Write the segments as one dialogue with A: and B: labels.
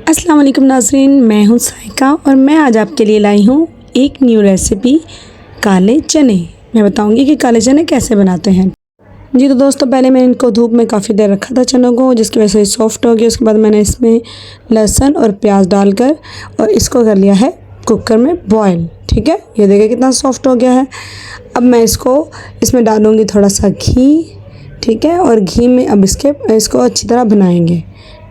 A: अस्सलाम वालेकुम नाज़रीन, मैं हूँ साइका और मैं आज आपके लिए लाई हूँ एक न्यू रेसिपी काले चने। मैं बताऊँगी कि काले चने कैसे बनाते हैं। जी तो दोस्तों, पहले मैंने इनको धूप में काफ़ी देर रखा था चनों को, जिसकी वजह से सॉफ्ट हो गया। उसके बाद मैंने इसमें लहसुन और प्याज डालकर और इसको कर लिया है कुकर में बॉयल। ठीक है, ये देखिए कितना सॉफ्ट हो गया है। अब मैं इसमें डालूँगी थोड़ा सा घी। ठीक है, और घी में अब इसको अच्छी तरह बनाएंगे।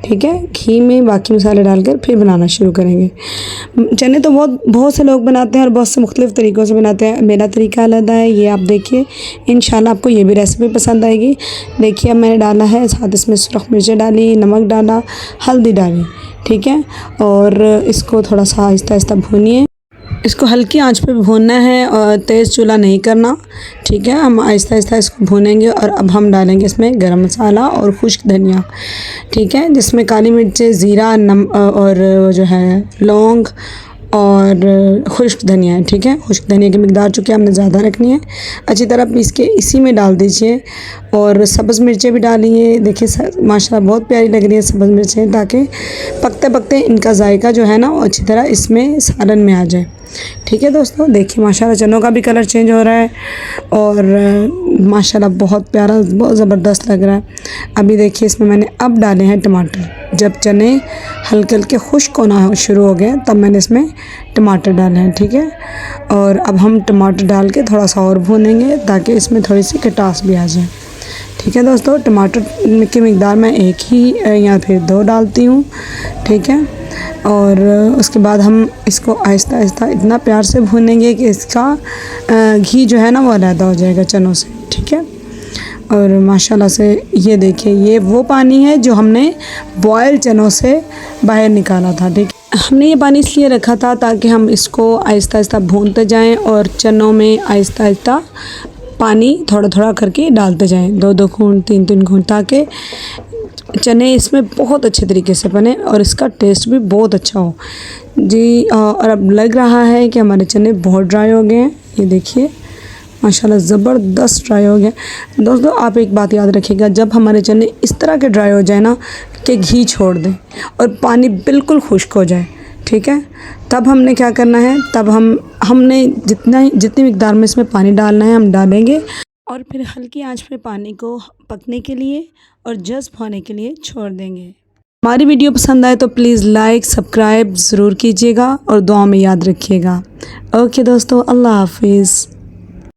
A: ठीक है, घी में बाकी मसाले डालकर फिर बनाना शुरू करेंगे। चने तो बहुत से लोग बनाते हैं और बहुत से मुख्तलिफ़ तरीक़ों से बनाते हैं। मेरा तरीका अलग है, ये आप देखिए। इंशाल्लाह आपको ये भी रेसिपी पसंद आएगी। देखिए, अब मैंने डाला है, साथ इसमें सुरख मिर्चें डाली, नमक डाला, हल्दी डाली। ठीक है, और इसको थोड़ा सा आहिस्ता आहिस्ता भूनिए। इसको हल्की आंच पे भूनना है और तेज़ चूल्हा नहीं करना। ठीक है, हम आहिस्ता आहिस्ता इसको भूनेंगे। और अब हम डालेंगे इसमें गरम मसाला और खुश्क धनिया। ठीक है, जिसमें काली मिर्चें, ज़ीरा, और जो है लौंग और खुश्क धनिया है। ठीक है, खुश्क धनिया की मिकदार चूँकि हमने ज़्यादा रखनी है, अच्छी तरह पीस के इसी में डाल दीजिए। और सब्ज़ मिर्चें भी डालिए। देखिए माशाल्लाह बहुत प्यारी लग रही है सब्ज़ मिर्चें, ताकि पकते पकते इनका जायका जो है ना वो अच्छी तरह इसमें सालन में आ जाए। ठीक है दोस्तों, देखिए माशाल्लाह चनों का भी कलर चेंज हो रहा है और माशाल्लाह बहुत प्यारा, बहुत ज़बरदस्त लग रहा है। अभी देखिए इसमें मैंने अब डाले हैं टमाटर। जब चने हल्के हल्के खुश्क होना शुरू हो गए तब मैंने इसमें टमाटर डाले हैं। ठीक है, और अब हम टमाटर डाल के थोड़ा सा और भूनेंगे ताकि इसमें थोड़ी सी खटास भी आ जाए। ठीक है दोस्तों, टमाटर की मिकदार मैं एक ही या फिर 2 डालती हूँ। ठीक है, और उसके बाद हम इसको आहिस्ता आहिस्ता इतना प्यार से भूनेंगे कि इसका घी जो है ना वो अलहदा हो जाएगा चनों से। ठीक है, और माशाल्लाह से ये देखिए, ये वो पानी है जो हमने बॉयल चनों से बाहर निकाला था। ठीक है, हमने ये पानी इसलिए रखा था ताकि हम इसको आहिस्ता आहिस्ता भूनते जाएं और चनों में आहिस्ता आहिस्ता पानी थोड़ा थोड़ा करके डालते जाएं, 2-2 घूंट, 3-3 घूंट, ताकि चने इसमें बहुत अच्छे तरीके से बने और इसका टेस्ट भी बहुत अच्छा हो। जी, और अब लग रहा है कि हमारे चने बहुत ड्राई हो गए हैं। ये देखिए माशाल्लाह ज़बरदस्त ड्राई हो गए। दोस्तों, आप एक बात याद रखिएगा, जब हमारे चने इस तरह के ड्राई हो जाए ना कि घी छोड़ दें और पानी बिल्कुल खुश्क हो जाए, ठीक है, तब हमने क्या करना है, तब हमने जितनी मिकदार में इसमें पानी डालना है हम डालेंगे और फिर हल्की आंच पे पानी को पकने के लिए और जज़्ब होने के लिए छोड़ देंगे। हमारी वीडियो पसंद आए तो प्लीज़ लाइक सब्सक्राइब ज़रूर कीजिएगा और दुआ में याद रखिएगा। ओके दोस्तों, अल्लाह हाफिज़।